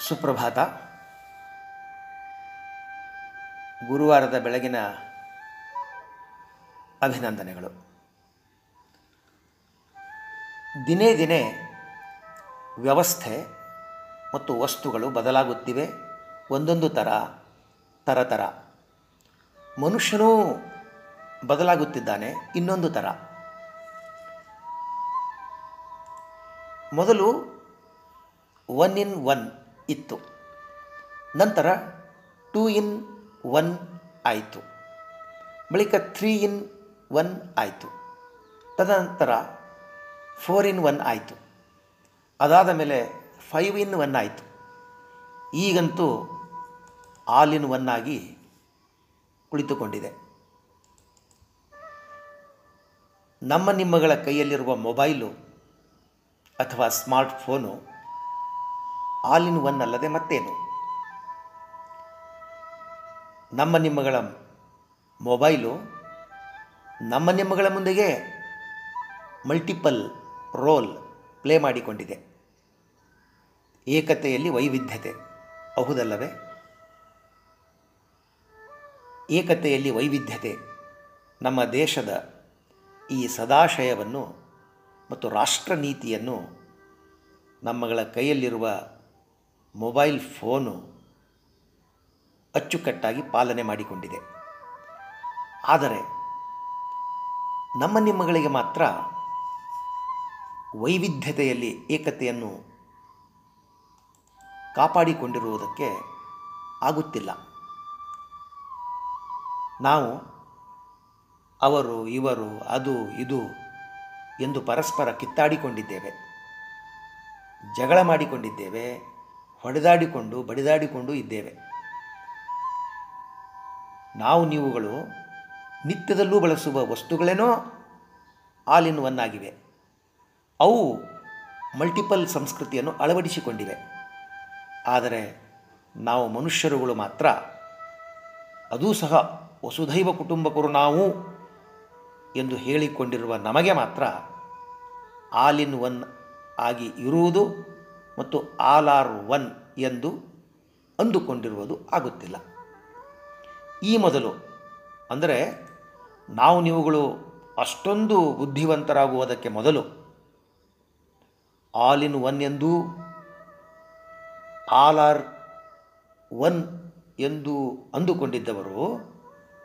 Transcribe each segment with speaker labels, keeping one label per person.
Speaker 1: ಸುಪ್ರಭಾತ. ಗುರುವಾರದ ಬೆಳಗಿನ ಅಭಿನಂದನೆಗಳು. ದಿನೇ ದಿನೇ ವ್ಯವಸ್ಥೆ ಮತ್ತು ವಸ್ತುಗಳು ಬದಲಾಗುತ್ತಿವೆ. ಒಂದೊಂದು ಥರ ಮನುಷ್ಯನೂ ಬದಲಾಗುತ್ತಿದ್ದಾನೆ ಇನ್ನೊಂದು ಥರ. ಮೊದಲು 1 in 1 ಇತ್ತು, ನಂತರ 2 in 1 ಆಯಿತು, ಬಳಿಕ 3 in 1 ಆಯಿತು, ತದನಂತರ 4 in 1 ಆಯಿತು, ಅದಾದ ಮೇಲೆ 5 in 1 ಆಯಿತು. ಈಗಂತೂ ಆಲ್ ಇನ್ ಒನ್ ಆಗಿ ಕುಳಿತುಕೊಂಡಿದೆ. ನಮ್ಮ ನಿಮ್ಮಗಳ ಕೈಯಲ್ಲಿರುವ ಮೊಬೈಲು ಅಥವಾ ಸ್ಮಾರ್ಟ್ಫೋನು ಆಲ್ ಇನ್ ಒನ್ ಅಲ್ಲದೆ ಮತ್ತೇನು? ನಮ್ಮ ನಿಮ್ಮಗಳ ಮೊಬೈಲು ನಮ್ಮ ನಿಮ್ಮಗಳ ಮುಂದೆಯೇ ಮಲ್ಟಿಪಲ್ ರೋಲ್ ಪ್ಲೇ ಮಾಡಿಕೊಂಡಿದೆ. ಏಕತೆಯಲ್ಲಿ ವೈವಿಧ್ಯತೆ, ಹೌದಲ್ಲವೇ? ಏಕತೆಯಲ್ಲಿ ವೈವಿಧ್ಯತೆ ನಮ್ಮ ದೇಶದ ಈ ಸದಾಶಯವನ್ನು ಮತ್ತು ರಾಷ್ಟ್ರ ನೀತಿಯನ್ನು ನಮ್ಮಗಳ ಕೈಯಲ್ಲಿರುವ ಮೊಬೈಲ್ ಫೋನು ಅಚ್ಚುಕಟ್ಟಾಗಿ ಪಾಲನೆ ಮಾಡಿಕೊಂಡಿದೆ. ಆದರೆ ನಮ್ಮ ನಿಮ್ಮಗಳಿಗೆ ಮಾತ್ರ ವೈವಿಧ್ಯತೆಯಲ್ಲಿ ಏಕತೆಯನ್ನು ಕಾಪಾಡಿಕೊಂಡಿರುವುದಕ್ಕೆ ಆಗುತ್ತಿಲ್ಲ. ನಾವು ಅವರು ಇವರು ಅದು ಇದು ಎಂದು ಪರಸ್ಪರ ಕಿತ್ತಾಡಿಕೊಂಡಿದ್ದೇವೆ, ಜಗಳ ಮಾಡಿಕೊಂಡಿದ್ದೇವೆ, ಹೊಡೆದಾಡಿಕೊಂಡು ಬಡಿದಾಡಿಕೊಂಡು ಇದ್ದೇವೆ. ನಾವು ನೀವುಗಳು ನಿತ್ಯದಲ್ಲೂ ಬಳಸುವ ವಸ್ತುಗಳೇನೋ ಆಲ್ ಇನ್ ಒನ್ ಆಗಿವೆ. ಅವು ಮಲ್ಟಿಪಲ್ ಸಂಸ್ಕೃತಿಯನ್ನು ಅಳವಡಿಸಿಕೊಂಡಿವೆ. ಆದರೆ ನಾವು ಮನುಷ್ಯರುಗಳು ಮಾತ್ರ, ಅದೂ ಸಹ ವಸುಧೈವ ಕುಟುಂಬಕರು ನಾವು ಎಂದು ಹೇಳಿಕೊಂಡಿರುವ ನಮಗೆ ಮಾತ್ರ ಆಲ್ ಇನ್ ಒನ್ ಆಗಿ ಇರುವುದು ಮತ್ತು ಆಲ್ ಆರ್ ಒನ್ ಎಂದು ಅಂದುಕೊಂಡಿರುವುದು ಆಗುತ್ತಿಲ್ಲ. ಈ ಮೊದಲು ಅಂದರೆ ನಾವು ನೀವುಗಳು ಅಷ್ಟೊಂದು ಬುದ್ಧಿವಂತರಾಗುವುದಕ್ಕೆ ಮೊದಲು ಆಲ್ ಇನ್ ಒನ್ ಎಂದು ಆಲ್ ಆರ್ ಒನ್ ಎಂದು ಅಂದುಕೊಂಡಿದ್ದವರು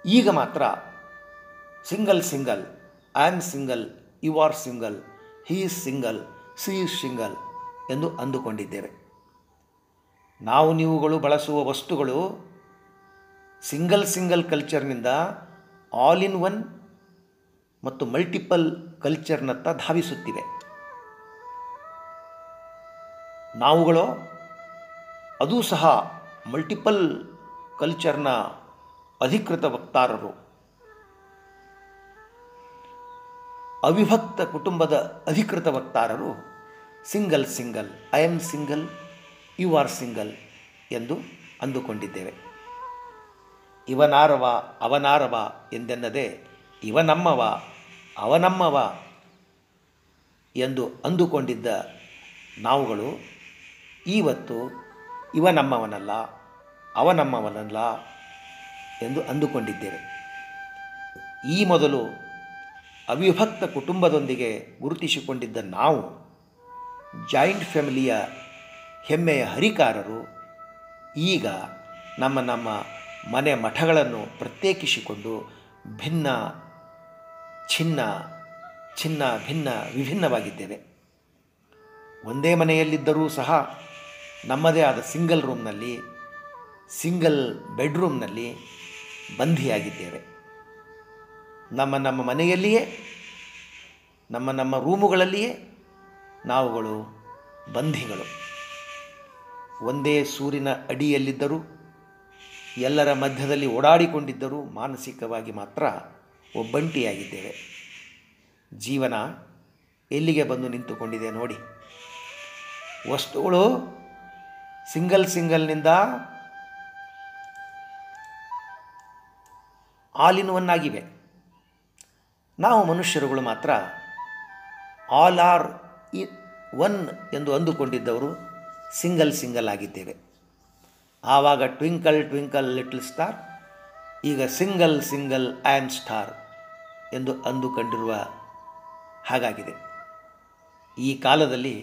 Speaker 1: ಈಗ ಮಾತ್ರ single, I am single, you are single, he is single, she is single ಎಂದು ಅಂದುಕೊಂಡಿದ್ದೇವೆ. ನಾವು ನೀವುಗಳು ಬಳಸುವ ವಸ್ತುಗಳು ಸಿಂಗಲ್ ಕಲ್ಚರ್ನಿಂದ ಆಲ್ ಇನ್ ಒನ್ ಮತ್ತು ಮಲ್ಟಿಪಲ್ ಕಲ್ಚರ್ನತ್ತ ಧಾವಿಸುತ್ತಿವೆ. ನಾವುಗಳು ಅದೂ ಸಹ ಮಲ್ಟಿಪಲ್ ಕಲ್ಚರ್ನ ಅಧಿಕೃತ ವಕ್ತಾರರು. ಅವಿಭಕ್ತ ಕುಟುಂಬದ ಅಧಿಕೃತ ವಕ್ತಾರರು single, I am single, you are single ಎಂದು ಅಂದುಕೊಂಡಿದ್ದೇವೆ. ಇವನಾರವ ಅವನಾರವ ಎಂದೆನ್ನದೆ ಇವನಮ್ಮವ ಅವನಮ್ಮವ ಎಂದು ಅಂದುಕೊಂಡಿದ್ದ ನಾವುಗಳು ಇವತ್ತು ಇವನಮ್ಮವನಲ್ಲ ಅವನಮ್ಮವನಲ್ಲ ಎಂದು ಅಂದುಕೊಂಡಿದ್ದೇವೆ. ಈ ಮೊದಲು ಅವಿಭಕ್ತ ಕುಟುಂಬದೊಂದಿಗೆ ಗುರುತಿಸಿಕೊಂಡಿದ್ದ ನಾವು ಜಾಯಿಂಟ್ ಫ್ಯಾಮಿಲಿಯ ಹೆಮ್ಮೆಯ ಹರಿಕಾರರು ಈಗ ನಮ್ಮ ಮನೆ ಮಠಗಳನ್ನು ಪ್ರತ್ಯೇಕಿಸಿಕೊಂಡು ಭಿನ್ನ ಭಿನ್ನ ವಿಭಿನ್ನವಾಗಿದ್ದೇವೆ. ಒಂದೇ ಮನೆಯಲ್ಲಿದ್ದರೂ ಸಹ ನಮ್ಮದೇ ಆದ ಸಿಂಗಲ್ ರೂಮ್ನಲ್ಲಿ, ಸಿಂಗಲ್ ಬೆಡ್ರೂಮ್ನಲ್ಲಿ ಬಂಧಿಯಾಗಿದ್ದೇವೆ. ನಮ್ಮ ಮನೆಯಲ್ಲಿಯೇ, ನಮ್ಮ ರೂಮುಗಳಲ್ಲಿಯೇ ನಾವುಗಳು ಬಂಧಿಗಳು. ಒಂದೇ ಸೂರಿನ ಅಡಿಯಲ್ಲಿದ್ದರೂ, ಎಲ್ಲರ ಮಧ್ಯದಲ್ಲಿ ಓಡಾಡಿಕೊಂಡಿದ್ದರೂ ಮಾನಸಿಕವಾಗಿ ಮಾತ್ರ ಒಬ್ಬಂಟಿಯಾಗಿದ್ದೇವೆ. ಜೀವನ ಎಲ್ಲಿಗೆ ಬಂದು ನಿಂತುಕೊಂಡಿದೆ ನೋಡಿ. ವಸ್ತುಗಳು ಸಿಂಗಲ್ನಿಂದ ಆಲ್ ಇನ್ ಒನ್ ಆಗಿವೆ. ನಾವು ಮನುಷ್ಯರುಗಳು ಮಾತ್ರ ಆಲ್ ಆರ್ ಒನ್ ಎಂದು ಅಂದುಕೊಂಡಿದ್ದವರು ಸಿಂಗಲ್ ಸಿಂಗಲ್ ಆಗಿದ್ದೇವೆ. ಆವಾಗ ಟ್ವಿಂಕಲ್ ಟ್ವಿಂಕಲ್ ಲಿಟಲ್ ಸ್ಟಾರ್, ಈಗ single single I am star ಎಂದು ಅಂದುಕೊಂಡಿರುವ ಹಾಗಾಗಿದೆ. ಈ ಕಾಲದಲ್ಲಿ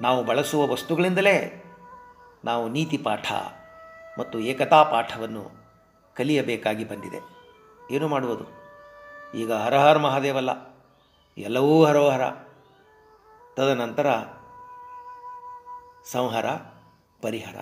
Speaker 1: ನಾವು ಬಳಸುವ ವಸ್ತುಗಳಿಂದಲೇ ನಾವು ನೀತಿ ಪಾಠ ಮತ್ತು ಏಕತಾ ಪಾಠವನ್ನು ಕಲಿಯಬೇಕಾಗಿ ಬಂದಿದೆ. ಏನು ಮಾಡುವುದು? ಈಗ ಹರ ಹರ ಮಹಾದೇವಲ್ಲ, ಎಲ್ಲವೂ ಹರೋಹರ. ತದನಂತರ ಸಂಹರ ಪರಿಹರ.